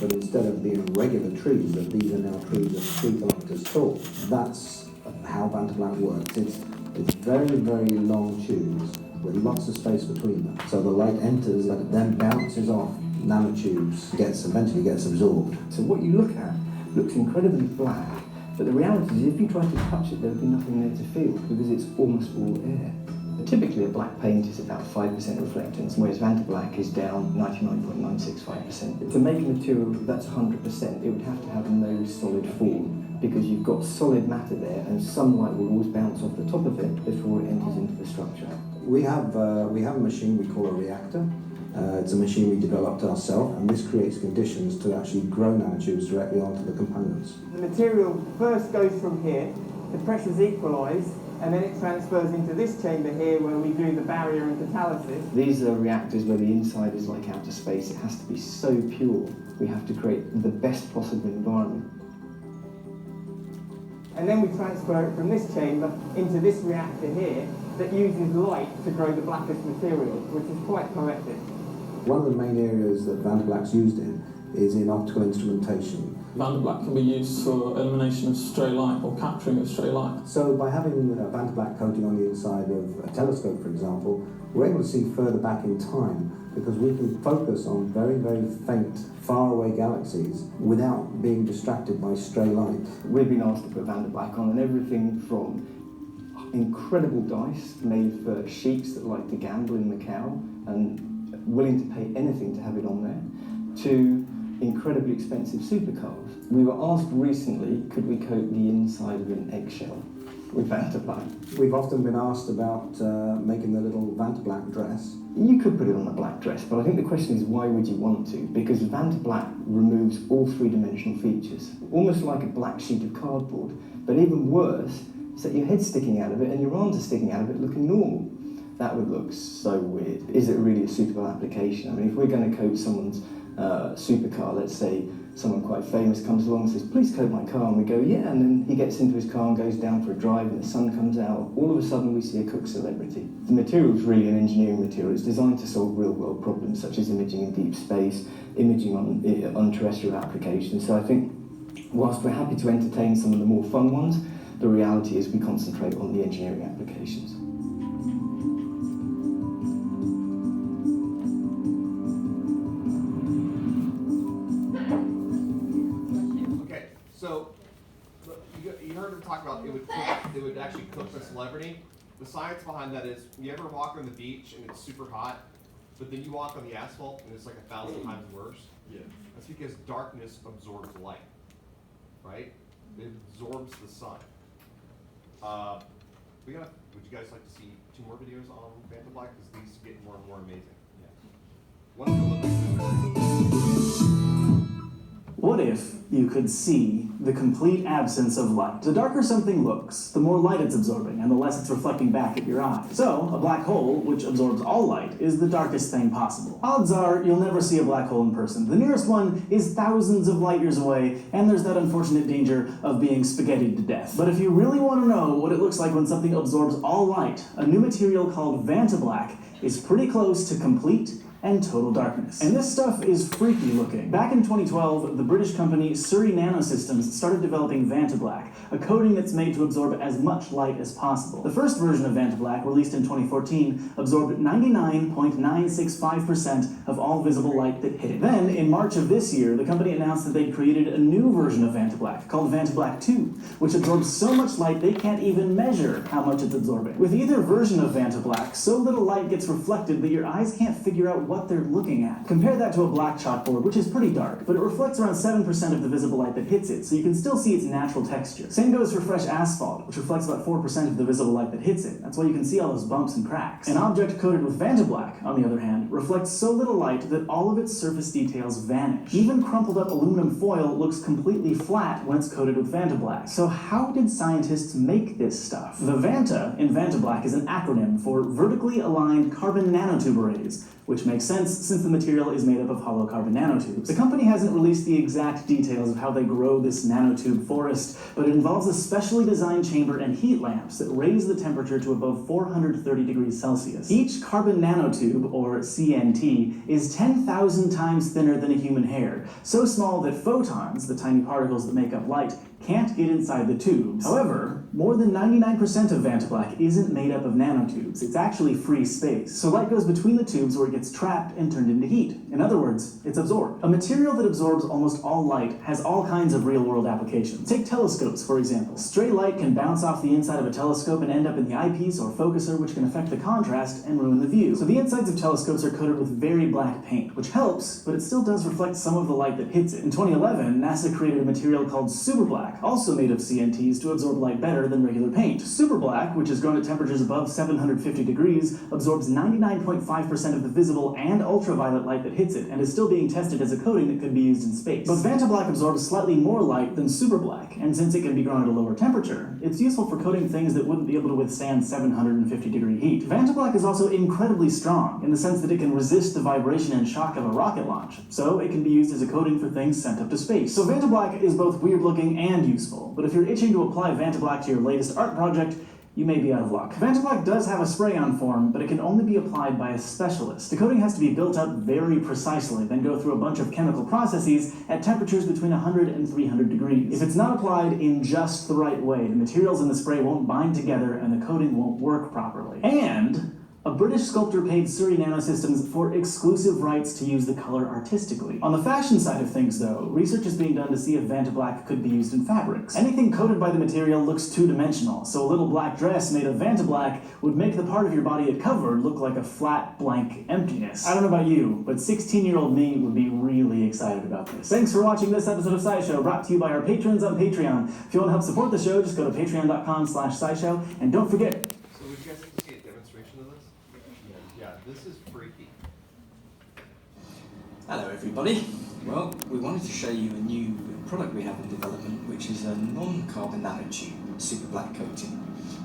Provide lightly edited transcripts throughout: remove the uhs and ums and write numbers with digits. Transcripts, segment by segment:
but instead of being regular trees, that these are now trees that are 3 kilometres tall. That's how Vantablack works. It's very, very long tubes with lots of space between them. So the light enters, but it then bounces off nanotubes, eventually gets absorbed. So what you look at looks incredibly black, but the reality is if you try to touch it, there would be nothing there to feel because it's almost all air. Typically a black paint is about 5% reflectance, whereas Vantablack is down 99.965%. To make a material that's 100%, it would have to have no solid form because you've got solid matter there and some light will always bounce off the top of it before it enters into the structure. We have a machine we call a reactor. It's a machine we developed ourselves, and this creates conditions to actually grow nanotubes directly onto the components. The material first goes from here, the pressures equalise, and then it transfers into this chamber here where we do the barrier and catalysis. These are reactors where the inside is like outer space. It has to be so pure. We have to create the best possible environment. And then we transfer it from this chamber into this reactor here that uses light to grow the blackest material, which is quite poetic. One of the main areas that Vantablack's used in is in optical instrumentation. Vantablack can be used for elimination of stray light or capturing of stray light. So by having a Vantablack coating on the inside of a telescope, for example, we're able to see further back in time because we can focus on very, very faint, faraway galaxies without being distracted by stray light. We've been asked to put Vantablack on and everything from incredible dice made for sheiks that like to gamble in Macau and willing to pay anything to have it on there, to incredibly expensive supercars. We were asked recently, could we coat the inside of an eggshell with Vantablack? We've often been asked about making the little Vantablack dress. You could put it on a black dress, but I think the question is why would you want to? Because Vantablack removes all three-dimensional features, almost like a black sheet of cardboard. But even worse is that your head's sticking out of it and your arms are sticking out of it looking normal. That would look so weird. Is it really a suitable application? I mean, if we're going to coat someone's supercar, let's say someone quite famous comes along and says, please coat my car, and we go, yeah, and then he gets into his car and goes down for a drive and the sun comes out, all of a sudden we see a cook celebrity. The material is really an engineering material. It's designed to solve real-world problems such as imaging in deep space, imaging on terrestrial applications. So I think whilst we're happy to entertain some of the more fun ones, the reality is we concentrate on the engineering applications. So, you heard him talk about it would actually cook a celebrity. The science behind that is, you ever walk on the beach and it's super hot, but then you walk on the asphalt and it's like 1,000 times worse? Yeah. That's because darkness absorbs light, right? It absorbs the sun. Would you guys like to see 2 more videos on Vantablack? Because these get more and more amazing. Yeah. One of them look like What if you could see the complete absence of light? The darker something looks, the more light it's absorbing, and the less it's reflecting back at your eye. So, a black hole, which absorbs all light, is the darkest thing possible. Odds are you'll never see a black hole in person. The nearest one is thousands of light years away, and there's that unfortunate danger of being spaghettied to death. But if you really want to know what it looks like when something absorbs all light, a new material called Vantablack is pretty close to complete and total darkness. And this stuff is freaky looking. Back in 2012, the British company Surrey Nanosystems started developing Vantablack, a coating that's made to absorb as much light as possible. The first version of Vantablack, released in 2014, absorbed 99.965% of all visible light that hit it. Then, in March of this year, the company announced that they'd created a new version of Vantablack, called Vantablack 2, which absorbs so much light they can't even measure how much it's absorbing. With either version of Vantablack, so little light gets reflected that your eyes can't figure out what they're looking at. Compare that to a black chalkboard, which is pretty dark, but it reflects around 7% of the visible light that hits it, so you can still see its natural texture. Same goes for fresh asphalt, which reflects about 4% of the visible light that hits it. That's why you can see all those bumps and cracks. An object coated with Vantablack, on the other hand, reflects so little light that all of its surface details vanish. Even crumpled up aluminum foil looks completely flat when it's coated with Vantablack. So how did scientists make this stuff? The Vanta in Vantablack is an acronym for Vertically Aligned Carbon Nanotube Arrays, which makes sense since the material is made up of hollow carbon nanotubes. The company hasn't released the exact details of how they grow this nanotube forest, but it involves a specially designed chamber and heat lamps that raise the temperature to above 430 degrees Celsius. Each carbon nanotube, or CNT, is 10,000 times thinner than a human hair, so small that photons, the tiny particles that make up light, can't get inside the tubes. However, more than 99% of Vantablack isn't made up of nanotubes. It's actually free space. So light goes between the tubes where it gets trapped and turned into heat. In other words, it's absorbed. A material that absorbs almost all light has all kinds of real-world applications. Take telescopes, for example. Stray light can bounce off the inside of a telescope and end up in the eyepiece or focuser, which can affect the contrast and ruin the view. So the insides of telescopes are coated with very black paint, which helps, but it still does reflect some of the light that hits it. In 2011, NASA created a material called superblack, also made of CNTs, to absorb light better than regular paint. Superblack, which is grown at temperatures above 750 degrees, absorbs 99.5% of the visible and ultraviolet light that hits it, and is still being tested as a coating that could be used in space. But Vantablack absorbs slightly more light than superblack, and since it can be grown at a lower temperature, it's useful for coating things that wouldn't be able to withstand 750 degree heat. Vantablack is also incredibly strong, in the sense that it can resist the vibration and shock of a rocket launch, so it can be used as a coating for things sent up to space. So Vantablack is both weird looking and useful, but if you're itching to apply Vantablack to your latest art project, you may be out of luck. Vantablack does have a spray-on form, but it can only be applied by a specialist. The coating has to be built up very precisely, then go through a bunch of chemical processes at temperatures between 100 and 300 degrees. If it's not applied in just the right way, the materials in the spray won't bind together and the coating won't work properly. And a British sculptor paid Surrey Nanosystems for exclusive rights to use the color artistically. On the fashion side of things, though, research is being done to see if Vantablack could be used in fabrics. Anything coated by the material looks two-dimensional, so a little black dress made of Vantablack would make the part of your body it covered look like a flat, blank emptiness. I don't know about you, but 16-year-old me would be really excited about this. Thanks for watching this episode of SciShow, brought to you by our patrons on Patreon. If you want to help support the show, just go to patreon.com/SciShow, and don't forget, So would you guys like to see a demonstration of this? Yeah, this is freaky. Hello everybody. Well, we wanted to show you a new product we have in development, which is a non-carbon nanotube super black coating,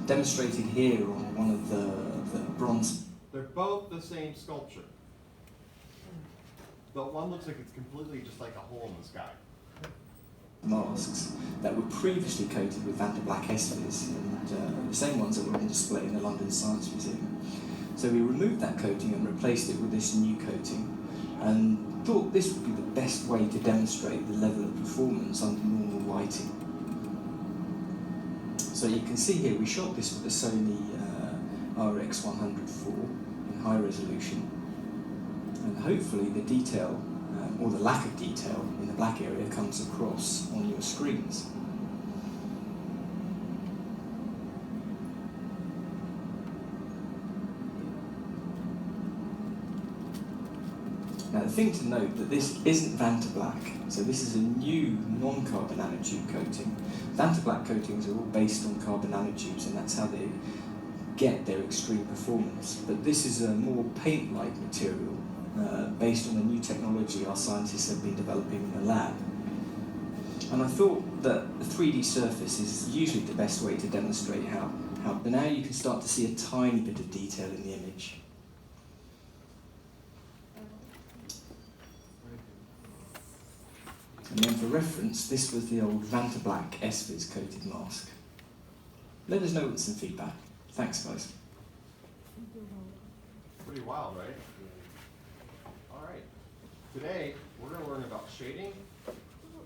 demonstrated here on one of the bronze. They're both the same sculpture. The one looks like it's completely just like a hole in the sky. Masks that were previously coated with Vantablack S-Viz, and the same ones that were on display in the London Science Museum. So we removed that coating and replaced it with this new coating, and thought this would be the best way to demonstrate the level of performance under normal lighting. So you can see here we shot this with the Sony RX100 IV in high resolution, and hopefully the detail, or the lack of detail in the black area, comes across on your screens. Now the thing to note that this isn't Vantablack, so this is a new non-carbon nanotube coating. Vantablack coatings are all based on carbon nanotubes, and that's how they get their extreme performance. But this is a more paint-like material, based on the new technology our scientists have been developing in the lab. And I thought that the 3D surface is usually the best way to demonstrate how. But now you can start to see a tiny bit of detail in the image. And then for reference, this was the old Vantablack S-Viz coated mask. Let us know with some feedback. Thanks, guys. Pretty wild, right? Alright. Today, we're going to learn about shading,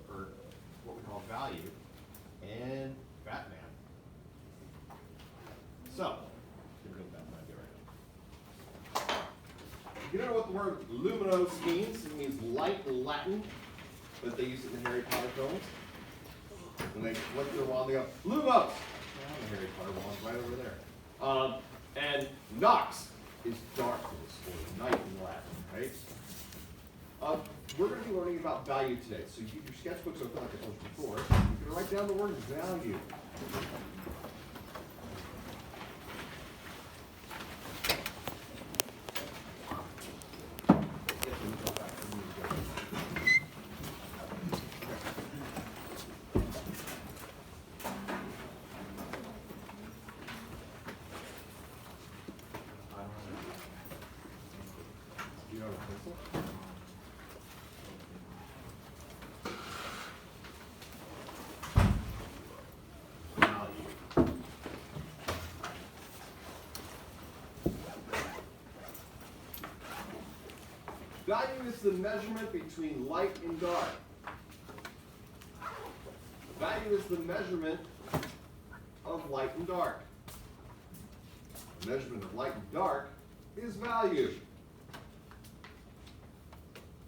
or what we call value, and Batman. So, get rid of Batman right now. You don't know what the word luminos means? It means light in Latin, but they use it in the Harry Potter films. When they flip their wand, they go, lumos! The Harry Potter wand's right over there. And nox is darkness, or night in Latin, right? We're going to be learning about value today. So you keep your sketchbooks open like I told you before. You can write down the word value. Value is the measurement between light and dark. Value is the measurement of light and dark. The measurement of light and dark is value.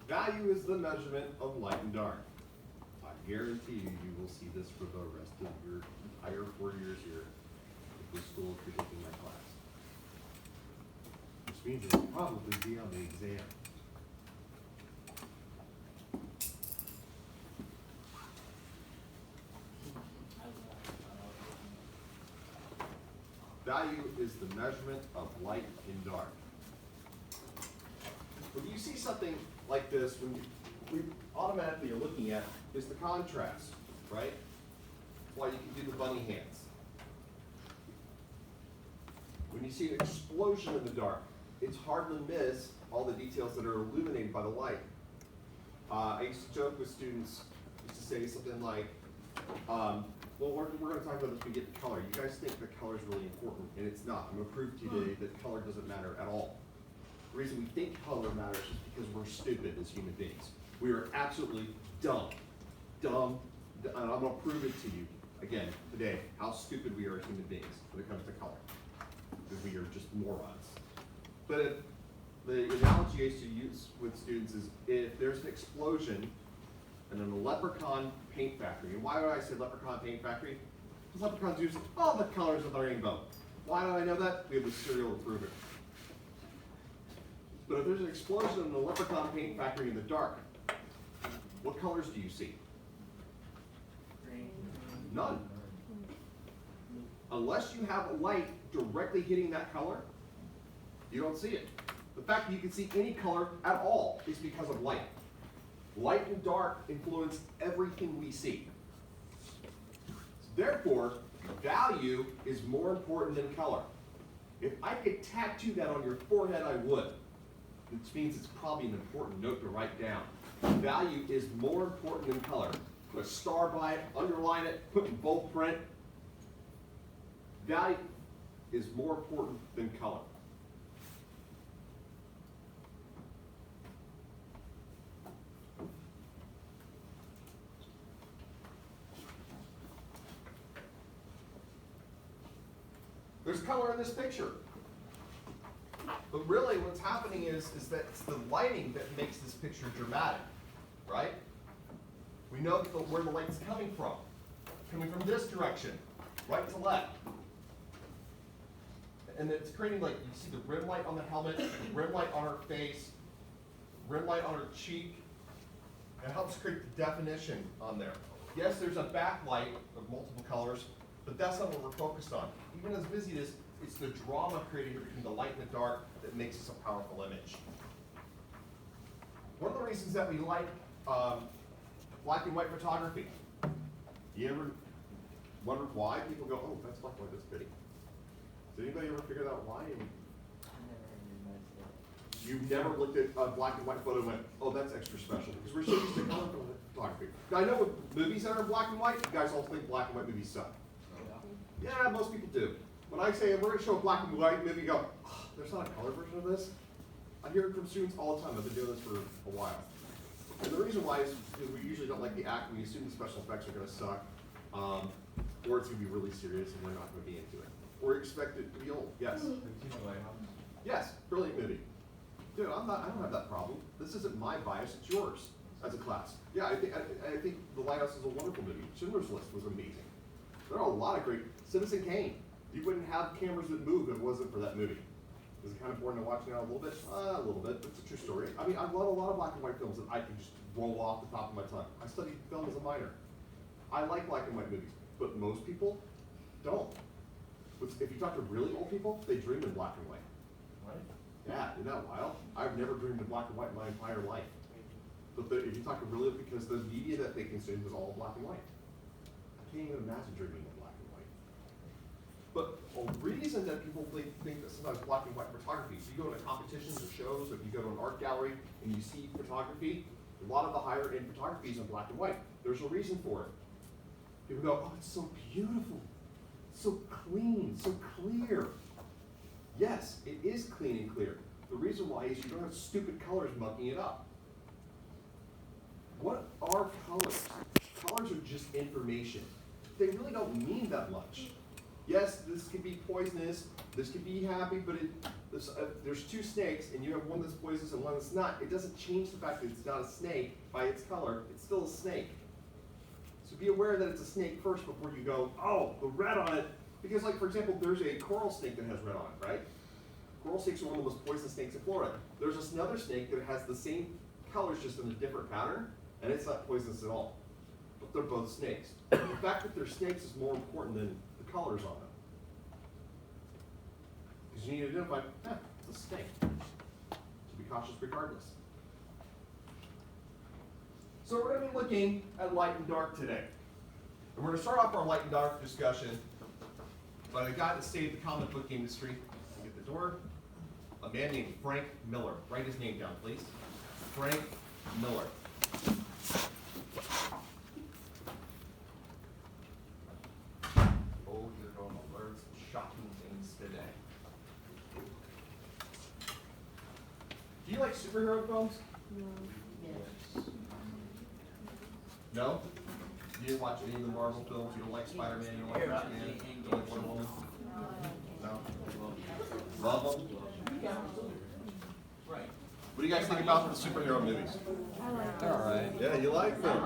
Value is the measurement of light and dark. I guarantee you, you will see this for the rest of your entire 4 years here at this school if you're taking my class. Which means it will probably be on the exam. Value is the measurement of light and dark. When you see something like this, when we automatically are looking at is the contrast, right? That's why you can do the bunny hands. When you see an explosion in the dark, it's hard to miss all the details that are illuminated by the light. I used to joke with students, used to say something like, well, we're going to talk about this when we get to color. You guys think that color is really important, and it's not. I'm going to prove to you today that color doesn't matter at all. The reason we think color matters is because we're stupid as human beings. We are absolutely dumb. Dumb, and I'm going to prove it to you, again, today, how stupid we are as human beings when it comes to color. Because we are just morons. But the analogy I used to use with students is if there's an explosion and in a leprechaun paint factory. And why do I say leprechaun paint factory? Because leprechauns use all the colors of the rainbow. Why do I know that? We have the cereal to prove it. But if there's an explosion in a leprechaun paint factory in the dark, what colors do you see? Green. None. Unless you have a light directly hitting that color, you don't see it. The fact that you can see any color at all is because of light. Light and dark influence everything we see. Therefore, value is more important than color. If I could tattoo that on your forehead, I would. Which means it's probably an important note to write down. Value is more important than color. Put a star by it, underline it, put in bold print. Value is more important than color. There's color in this picture. But really what's happening is that it's the lighting that makes this picture dramatic, right? We know where the light's coming from. Coming from this direction, right to left. And it's creating, like, you see the rim light on the helmet, the rim light on her face, rim light on her cheek. It helps create the definition on there. Yes, there's a backlight of multiple colors, but that's not what we're focused on. Even as busy as it's the drama created here between the light and the dark that makes this a powerful image. One of the reasons that we like black and white photography. You ever wonder why people go, oh, that's black and white, that's pretty. Did anybody ever figure out why? You've never looked at a black and white photo and went, oh, that's extra special, because we're so used to color photography. Now, I know with movies that are black and white, you guys all think black and white movies suck. Yeah, most people do. When I say we're going to show a black and white movie, you go, oh, there's not a color version of this. I hear it from students all the time. I've been doing this for a while. And the reason why is because we usually don't like the act. We assume the special effects are going to suck, or it's going to be really serious and we're not going to be into it. Or expect it to be old. Yes. Yes, brilliant movie. Dude, I don't have that problem. This isn't my bias, it's yours as a class. Yeah, I think The Lighthouse is a wonderful movie. Schindler's List was amazing. There are a lot of great, Citizen Kane. You wouldn't have cameras that move if it wasn't for that movie. Is it kind of boring to watch now a little bit? A little bit, but it's a true story. I mean, I love a lot of black and white films that I can just roll off the top of my tongue. I studied film as a minor. I like black and white movies, but most people don't. If you talk to really old people, they dream in black and white. Right. Yeah, isn't that wild? I've never dreamed in black and white my entire life. But if you talk to really, because the media that they consumed was all black and white. I can't even imagine dreaming in black and white. But a reason that people think that sometimes black and white photography, so you go to competitions or shows, or if you go to an art gallery and you see photography, a lot of the higher end photography is in black and white. There's a reason for it. People go, oh, it's so beautiful, so clean, so clear. Yes, it is clean and clear, The reason why is you don't have stupid colors mucking it up. What are colors? Colors are just information. They really don't mean that much. Yes, this could be poisonous, this could be happy, but there's two snakes and you have one that's poisonous and one that's not. It doesn't change the fact that it's not a snake by its color, it's still a snake. So be aware that it's a snake first before you go, oh, the red on it. Because like, for example, there's a coral snake that has red on it, right? Coral snakes are one of the most poisonous snakes in Florida. There's another snake that has the same colors just in a different pattern, and it's not poisonous at all. But they're both snakes. The fact that they're snakes is more important than the colors on them. Because you need to identify, it's a snake. So be cautious regardless. So we're going to be looking at light and dark today. And we're going to start off our light and dark discussion by the guy that saved the comic book industry. Get the door. A man named Frank Miller. Write his name down, please. Frank Miller. Oh, you're going to learn some shocking things today. Do you like superhero films? No? You didn't watch any of the Marvel films? You don't like Spider-Man? You don't like Batman? You don't like Wonder Woman? No? Love them? Right. What do you guys think about the superhero movies? They're alright. Yeah, you like them?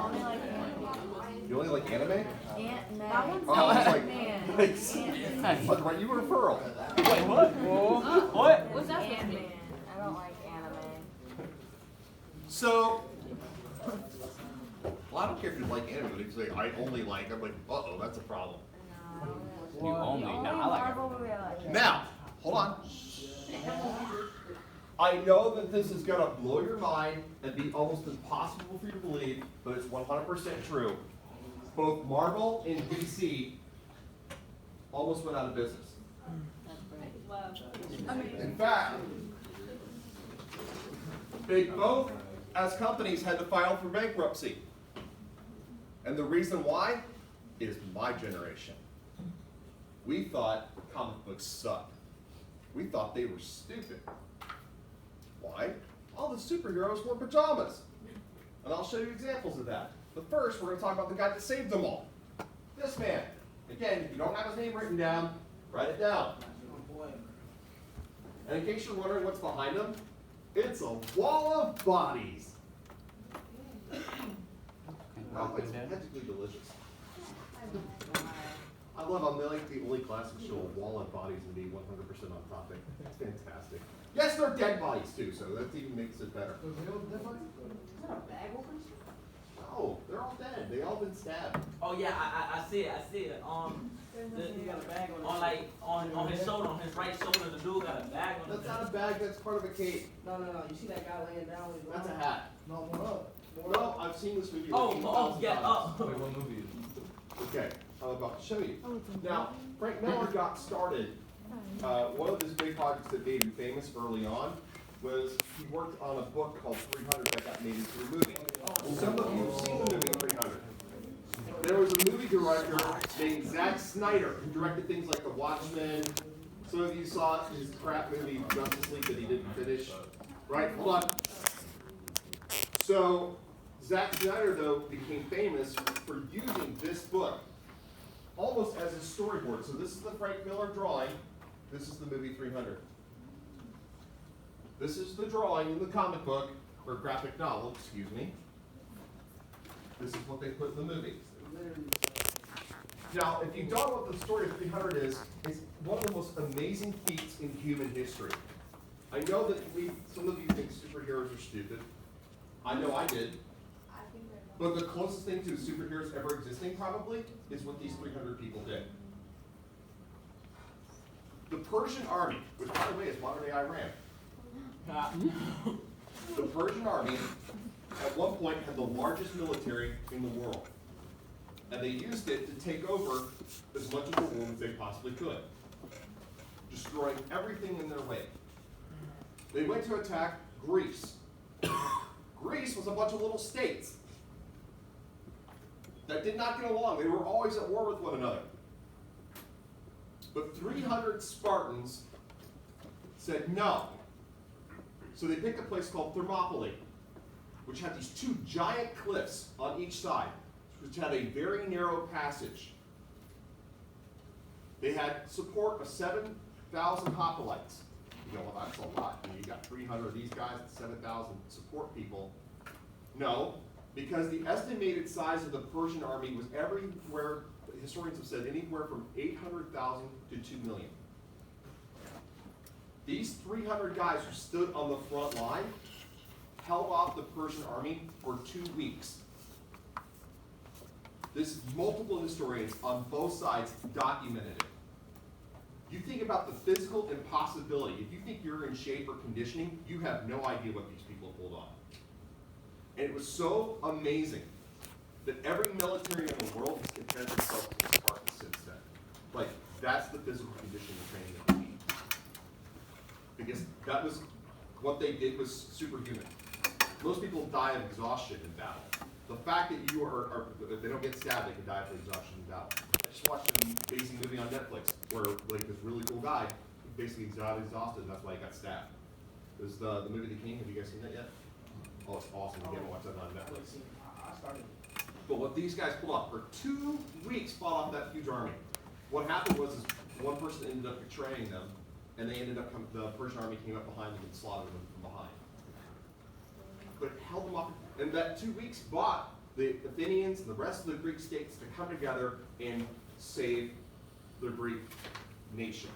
You only like anime? Ant-Man. Oh, it's like, Ant-Man. like, right, you were a furl. Wait, what? What? What's that? Ant-Man. I don't like anime. So, well, I don't care if you like anime, but if you say, I only like, I'm like, uh-oh, that's a problem. You only? No, I like it. Now, hold on. I know that this is going to blow your mind and be almost impossible for you to believe, but it's 100% true. Both Marvel and DC almost went out of business. In fact, they both, as companies, had to file for bankruptcy. And the reason why is my generation. We thought comic books sucked. We thought they were stupid. Why? All the superheroes wore pajamas. And I'll show you examples of that. But first, we're going to talk about the guy that saved them all. This man. Again, if you don't have his name written down, write it down. And in case you're wondering what's behind him, it's a wall of bodies. Oh, it's magically delicious. I love, I'm like the only classic show of wall of bodies and be 100% on topic. It's fantastic. Yes, they're dead bodies too, so that even makes it better. No, they're all dead. They all been stabbed. Oh yeah, I see it. I see it. He got a bag on his shoulder, on his right shoulder. The dude got a bag on. That's not a bag. That's part of a cape. No. You see that guy laying down with his That's a hat. No, more up. No, I've seen this movie. Yeah, up. Wait, what movie? Okay, I'm about to show you. Now, Frank Miller got started. One of his big projects that made him famous early on was he worked on a book called 300 that got made into a movie. Some of you have seen the movie 300. There was a movie director named Zack Snyder who directed things like The Watchmen. Some of you saw his crap movie Justice League that he didn't finish. Right? Hold on. So Zack Snyder, though, became famous for using this book almost as a storyboard. So this is the Frank Miller drawing. This is the movie 300. This is the drawing in the comic book, or graphic novel, excuse me. This is what they put in the movie. Now, if you don't know what the story of 300 is, it's one of the most amazing feats in human history. I know that some of you think superheroes are stupid. I know I did. But the closest thing to superheroes ever existing, probably, is what these 300 people did. The Persian army, which by the way is modern day Iran. The Persian army, at one point, had the largest military in the world. And they used it to take over as much of the world as they possibly could, destroying everything in their way. They went to attack Greece. Greece was a bunch of little states that did not get along. They were always at war with one another. But 300 Spartans said, no, So they picked a place called Thermopylae, which had these two giant cliffs on each side, which had a very narrow passage. They had support of 7,000 hoplites. You go, well, that's a lot. And you got 300 of these guys and 7,000 support people. No, because the estimated size of the Persian army was everywhere, historians have said, anywhere from 800,000 to 2 million. These 300 guys who stood on the front line held off the Persian army for 2 weeks. Multiple historians on both sides documented it. You think about the physical impossibility. If you think you're in shape or conditioning, you have no idea what these people pulled off. And it was so amazing that every military in the world has compared themselves to the Spartans since then. Like, that's the physical conditioning and training that we need. Because that was, what they did was superhuman. Most people die of exhaustion in battle. The fact that you are if they don't get stabbed, they can die of exhaustion in battle. I just watched an amazing movie on Netflix where like this really cool guy basically got exhausted and that's why he got stabbed. It was the movie The King. Have you guys seen that yet? Oh, it's awesome. You haven't watched that on Netflix. I started. But what these guys pulled off, for 2 weeks fought off that huge army. What happened was is one person ended up betraying them, and they ended up, the Persian army came up behind them and slaughtered them from behind. But it held them off, and that 2 weeks brought the Athenians and the rest of the Greek states to come together and save the Greek nation.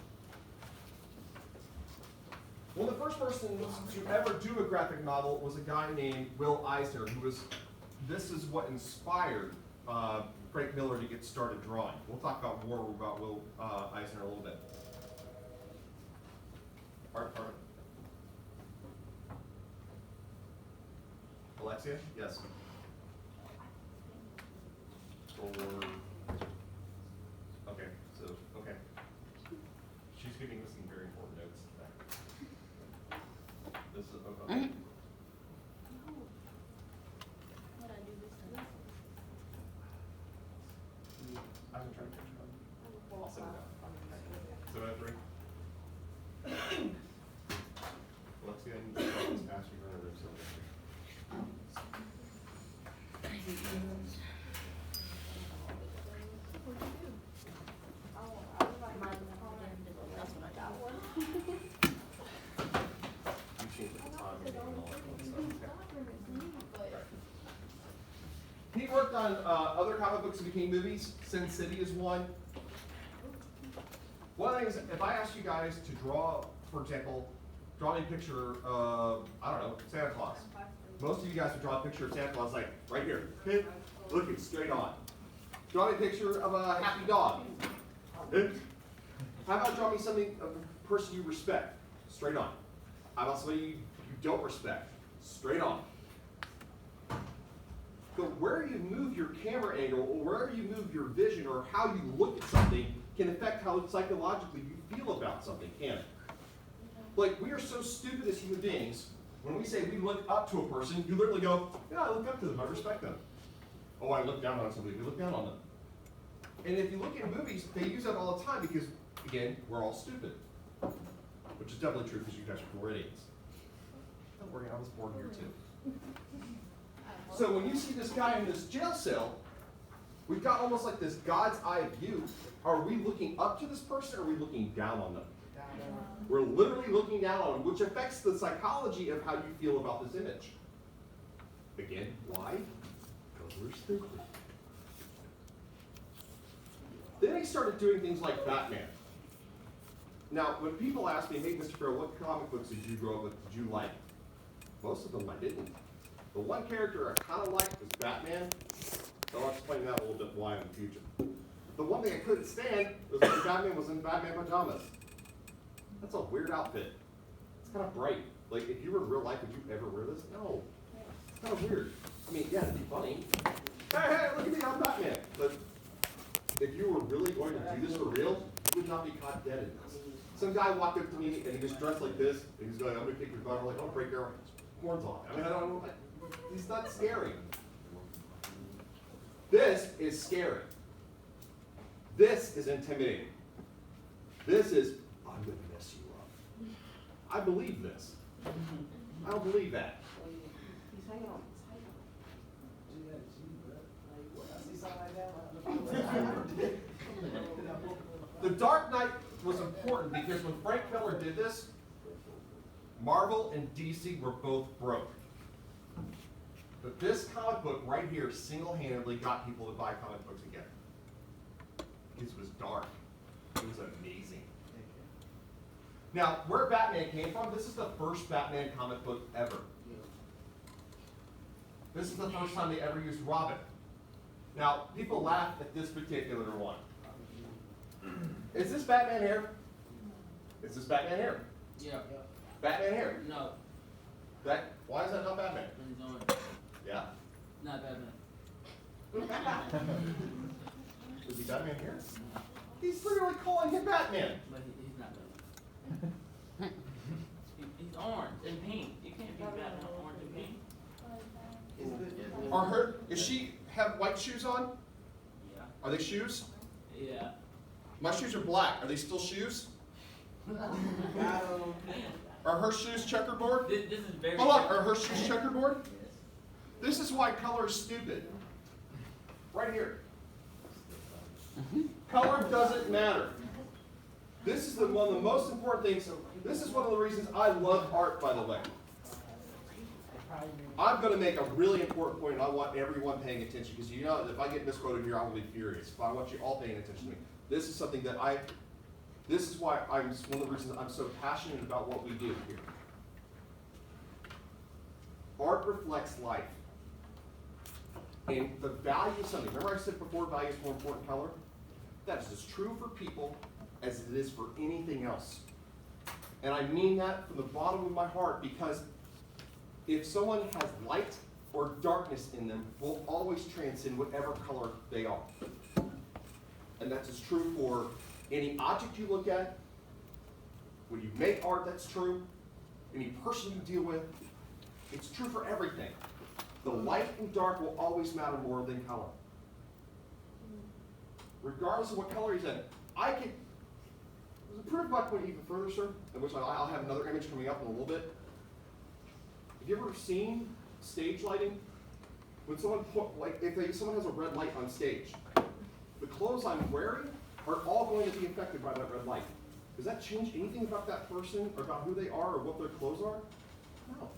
Well, the first person to ever do a graphic novel was a guy named Will Eisner, this is what inspired Frank Miller to get started drawing. We'll talk about more about Will Eisner a little bit. Pardon? Alexia? Yes. Okay, so, okay. She's giving us some very important notes. This is, okay. I haven't tried to catch up. I'll send it out. So I have 3. Alexia, I need to ask you for another He worked on other comic books that became movies. Sin City is one. One of the things, if I asked you guys to draw, for example, draw me a picture of, I don't know, Santa Claus. Most of you guys would draw a picture of Santa Claus like, right here, okay? Looking straight on. Draw me a picture of a happy dog. Okay? How about draw me something of a person you respect? Straight on. How about somebody you don't respect? Straight on. But where you move your camera angle, or wherever you move your vision, or how you look at something, can affect how psychologically you feel about something, can it? Like, we are so stupid as human beings, when we say we look up to a person, you literally go, yeah, I look up to them, I respect them. Oh, I look down on somebody, we look down on them. And if you look at movies, they use that all the time because, again, we're all stupid. Which is definitely true because you guys are Floridians. Don't worry, I was born here too. So when you see this guy in this jail cell, we've got almost like this God's eye view. Are we looking up to this person or are we looking down on them? We're literally looking down on them, which affects the psychology of how you feel about this image. Again, why? Because we're stupid. Then he started doing things like Batman. Now, when people ask me, hey, Mr. Farrell, what comic books did you grow up with, did you like? Most of them I didn't. The one character I kind of liked was Batman, so I'll explain that a little bit why in the future. The one thing I couldn't stand was when Batman was in Batman pajamas. That's a weird outfit. It's kind of bright. Like, if you were in real life, would you ever wear this? No. It's kind of weird. I mean, yeah, it'd be funny. Hey, look at me, I'm Batman. But if you were really going to do this for real, you would not be caught dead in this. Some guy walked up to me and he was dressed like this, and he's going, I'm going to kick your butt. I'm like, don't break your horns off. I mean, I don't know. He's not scary. This is scary. This is intimidating. This is, I'm going to mess you up. I believe this. I don't believe that. He's hanging on. The Dark Knight was important because when Frank Miller did this, Marvel and DC were both broke. But this comic book right here single-handedly got people to buy comic books again. Because it was dark. It was amazing. Now, where Batman came from, this is the first Batman comic book ever. This is the first time they ever used Robin. Now, people laugh at this particular one. Is this Batman here? Is this Batman here? Yeah. Batman here? No. Why is that not Batman? Yeah. Not Batman. Is he Batman here? He's literally calling him Batman. But he's not Batman. He's orange and pink. You can't be Batman orange and pink. Does she have white shoes on? Yeah. Are they shoes? Yeah. My shoes are black. Are they still shoes? Are her shoes checkerboard? This is very. Hold on. Are her shoes checkerboard? This is why color is stupid. Right here. Color doesn't matter. This is one of the most important things. This is one of the reasons I love art, by the way. I'm going to make a really important point, and I want everyone paying attention, because you know if I get misquoted here, I will be furious. But I want you all paying attention to me. This is something that this is why one of the reasons I'm so passionate about what we do here. Art reflects life. And the value of something, remember I said before value is more important than color? That is as true for people as it is for anything else. And I mean that from the bottom of my heart, because if someone has light or darkness in them, will always transcend whatever color they are. And that's as true for any object you look at. When you make art, that's true. Any person you deal with, it's true for everything. The light and dark will always matter more than color. Regardless of what color he's in. To prove my point even further, sir, in which I'll have another image coming up in a little bit. Have you ever seen stage lighting? When someone someone has a red light on stage, the clothes I'm wearing are all going to be affected by that red light. Does that change anything about that person, or about who they are, or what their clothes are? No.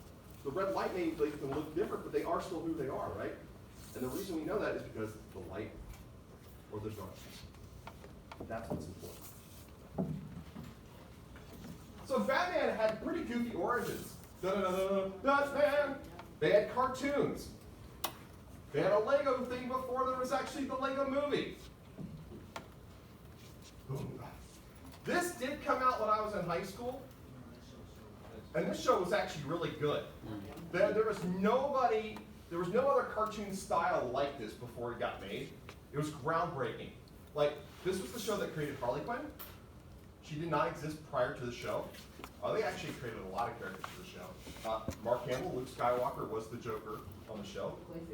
The red light may can look different, but they are still who they are, right? And the reason we know that is because the light or the darkness. That's what's important. So Batman had pretty goofy origins. Batman! They had cartoons. They had a Lego thing before there was actually the Lego movie. This did come out when I was in high school, and this show was actually really good. There was no other cartoon style like this before it got made. It was groundbreaking. Like, this was the show that created Harley Quinn. She did not exist prior to the show. They actually created a lot of characters for the show. Mark Hamill, Luke Skywalker, was the Joker on the show.